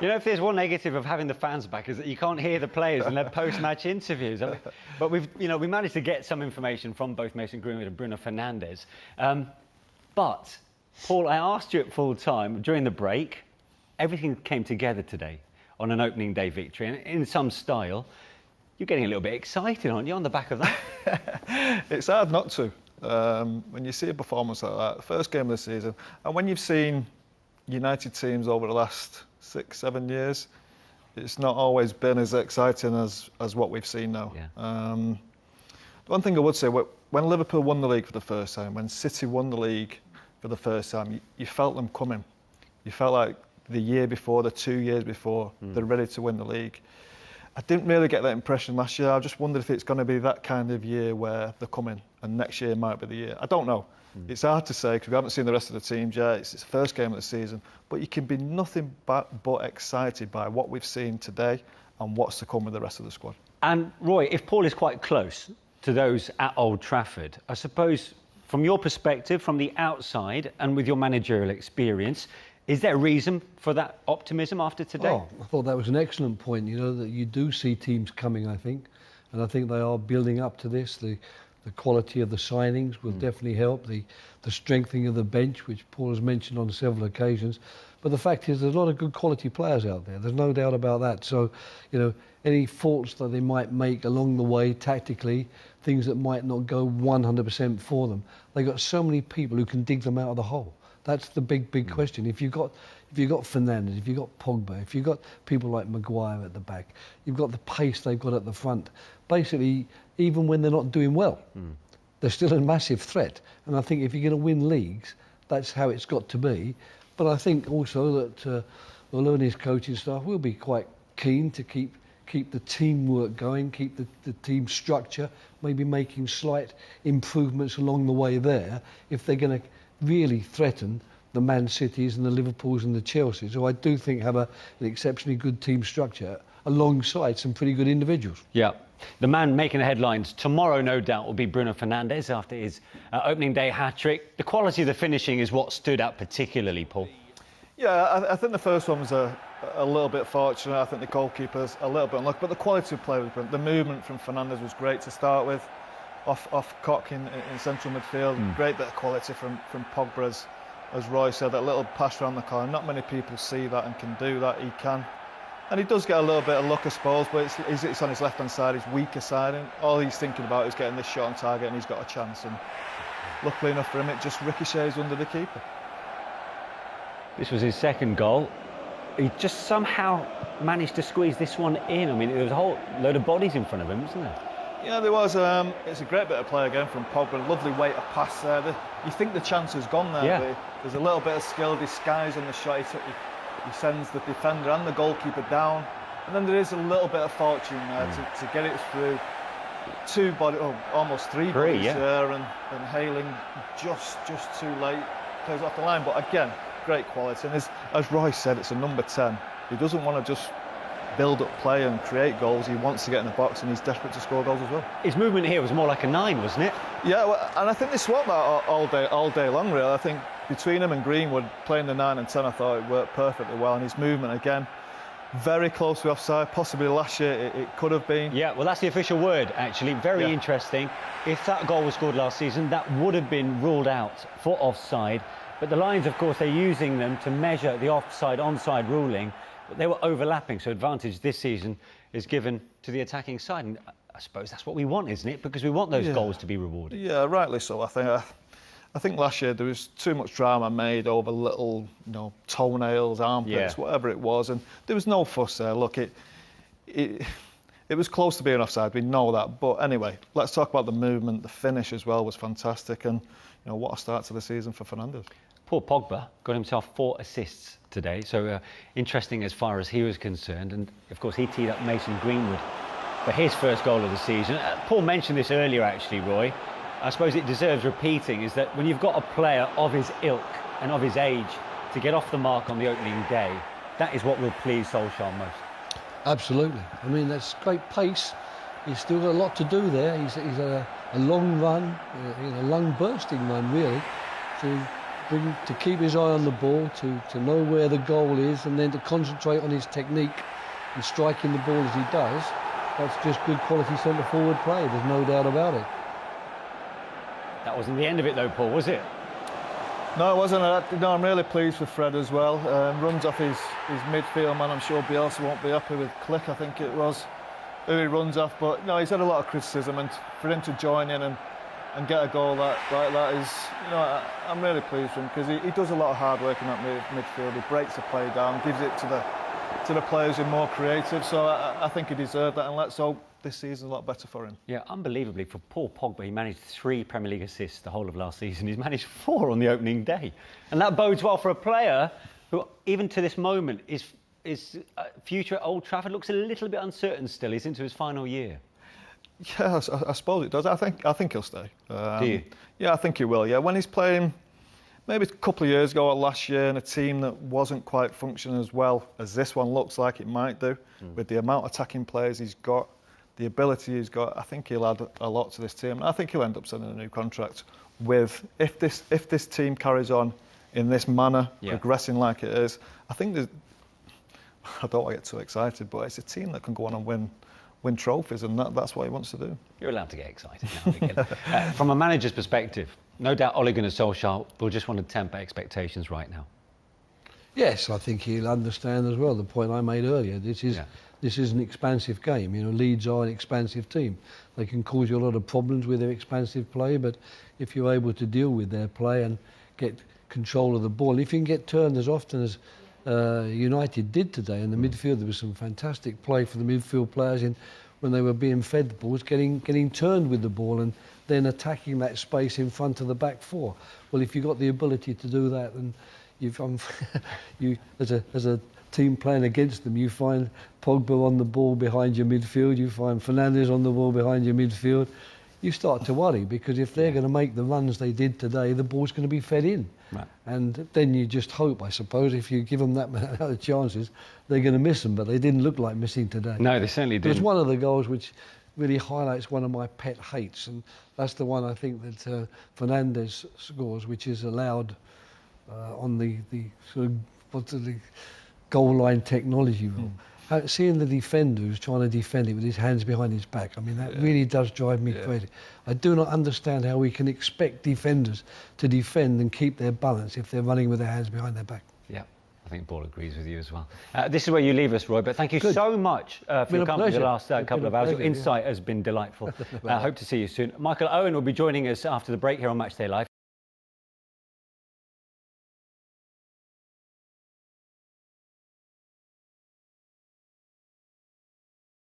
You know, if there's one negative of having the fans back is that you can't hear the players in their post-match interviews. But we managed to get some information from both Mason Greenwood and Bruno Fernandes. But Paul, I asked you at full time during the break. Everything came together today on an opening day victory, and in some style. You're getting a little bit excited, aren't you, on the back of that? It's hard not to. When you see a performance like that, the first game of the season, and when you've seen United teams over the last 6-7 years, it's not always been as exciting as what we've seen now. Yeah. One thing I would say, when Liverpool won the league for the first time, when City won the league for the first time, you felt them coming. You felt like the year before, the 2 years before, they're ready to win the league. I didn't really get that impression last year. I just wondered if it's going to be that kind of year where they're coming and next year might be the year. I don't know. It's hard to say because we haven't seen the rest of the teams yet. It's the first game of the season. But you can be nothing but excited by what we've seen today and what's to come with the rest of the squad. And Roy, if Paul is quite close to those at Old Trafford, I suppose from your perspective, from the outside and with your managerial experience, is there a reason for that optimism after today? Oh, I thought that was an excellent point, you know, that you do see teams coming, I think. And I think they are building up to this. The quality of the signings will definitely help. The strengthening of the bench, which Paul has mentioned on several occasions. But the fact is there's a lot of good quality players out there. There's no doubt about that. So, you know, any faults that they might make along the way, tactically, things that might not go 100% for them, they've got so many people who can dig them out of the hole. That's the big question. If you've got Fernandes, if you've got Pogba, if you've got people like Maguire at the back, you've got the pace they've got at the front. Basically, even when they're not doing well, they're still a massive threat. And I think if you're going to win leagues, that's how it's got to be. But I think also that Malone, his coaching staff, will be quite keen to keep the teamwork going, keep the team structure, maybe making slight improvements along the way there if they're going to really threaten the Man Cities and the Liverpools and the Chelseas, who I do think have an exceptionally good team structure alongside some pretty good individuals. Yeah. The man making the headlines tomorrow, no doubt, will be Bruno Fernandes after his opening day hat-trick. The quality of the finishing is what stood out particularly, Paul. Yeah, I think the first one was a little bit fortunate. I think the goalkeeper's a little bit unlucky, but the quality of play was brilliant. The movement from Fernandes was great to start with. Off Cock in central midfield, great bit of quality from Pogba, as Roy said, that little pass around the corner. Not many people see that and can do that. He can, and he does get a little bit of luck, I suppose, but it's on his left-hand side, his weaker side, and all he's thinking about is getting this shot on target, and he's got a chance. And luckily enough for him, it just ricochets under the keeper. This was his second goal. He just somehow managed to squeeze this one in. I mean, there was a whole load of bodies in front of him, wasn't there? Yeah, there was. It's a great bit of play again from Pogba. Lovely weight of pass there. You think the chance has gone there. Yeah. But there's a little bit of skill disguised on the shot. He sends the defender and the goalkeeper down. And then there is a little bit of fortune there to get it through. Almost three bodies there. And Hailing just too late. Plays off the line. But again, great quality. And as Roy said, it's a number 10. He doesn't want to just build up play and create goals. He wants to get in the box and he's desperate to score goals as well. His movement here was more like a 9, wasn't it? Yeah, well, and I think they swapped that all day long, really. I think between him and Greenwood, playing the 9 and 10, I thought it worked perfectly well. And his movement, again, very close to offside. Possibly last year it could have been. Yeah, well, that's the official word, actually. Very interesting. If that goal was scored last season, that would have been ruled out for offside. But the Lions, of course, they're using them to measure the offside-onside ruling. But they were overlapping, so advantage this season is given to the attacking side. And I suppose that's what we want, isn't it? Because we want those goals to be rewarded. Yeah, rightly so. I think last year there was too much drama made over little, toenails, armpits, whatever it was, and there was no fuss there. Look, it was close to being offside. We know that. But anyway, let's talk about the movement. The finish as well was fantastic, and what a start to the season for Fernandes. Paul Pogba got himself 4 assists today, so interesting as far as he was concerned. And of course, he teed up Mason Greenwood for his first goal of the season. Paul mentioned this earlier, actually, Roy. I suppose it deserves repeating, is that when you've got a player of his ilk and of his age to get off the mark on the opening day, that is what will please Solskjaer most. Absolutely. I mean, that's great pace. He's still got a lot to do there. He's a long run, a long bursting run, really, to to keep his eye on the ball, to know where the goal is, and then to concentrate on his technique and striking the ball as he does. That's just good quality centre forward play. There's no doubt about it. That wasn't the end of it though, Paul, was it? No, it wasn't. No, I'm really pleased with Fred as well. Runs off his midfield man. I'm sure Bielsa won't be happy with Click, I think it was, who he runs off. But no, he's had a lot of criticism, and for him to join in and get a goal like that is, you know, I'm really pleased with him, because he does a lot of hard work in that midfield. He breaks the play down, gives it to the players who are more creative. So I think he deserved that, and let's hope this season's a lot better for him. Yeah, unbelievably, for Paul Pogba, he managed 3 Premier League assists the whole of last season. He's managed 4 on the opening day. And that bodes well for a player who, even to this moment, is future at Old Trafford looks a little bit uncertain still. He's into his final year. Yeah, I suppose it does. I think he'll stay. Do you? Yeah, I think he will. Yeah, when he's playing, maybe a couple of years ago or last year, in a team that wasn't quite functioning as well as this one looks like it might do, with the amount of attacking players he's got, the ability he's got, I think he'll add a lot to this team. And I think he'll end up signing a new contract with, if this team carries on in this manner, progressing like it is. I think I don't want to get too excited, but it's a team that can go on and win trophies, and that's what he wants to do. You're allowed to get excited now again. From a manager's perspective, no doubt Ole Gunnar Solskjaer will just want to temper expectations right now. Yes, I think he'll understand as well the point I made earlier. This is an expansive game. You know, Leeds are an expansive team. They can cause you a lot of problems with their expansive play, but if you're able to deal with their play and get control of the ball, if you can get turned as often as United did today in the midfield, there was some fantastic play for the midfield players when they were being fed the balls, getting turned with the ball and then attacking that space in front of the back four. Well, if you've got the ability to do that, then you as a team playing against them, you find Pogba on the ball behind your midfield, you find Fernandes on the ball behind your midfield. You start to worry, because if they're going to make the runs they did today, the ball's going to be fed in. Right. And then you just hope, I suppose, if you give them that many other chances, they're going to miss them. But they didn't look like missing today. No, they certainly didn't. There's one of the goals which really highlights one of my pet hates, and that's the one I think that Fernandes scores, which is allowed on the sort of the goal line technology rule. Seeing the defender who's trying to defend it with his hands behind his back, I mean, that really does drive me crazy. I do not understand how we can expect defenders to defend and keep their balance if they're running with their hands behind their back. Yeah, I think Paul agrees with you as well. This is where you leave us, Roy, but thank you so much for your company the last couple of hours. Your insight has been delightful. I hope to see you soon. Michael Owen will be joining us after the break here on Matchday Live.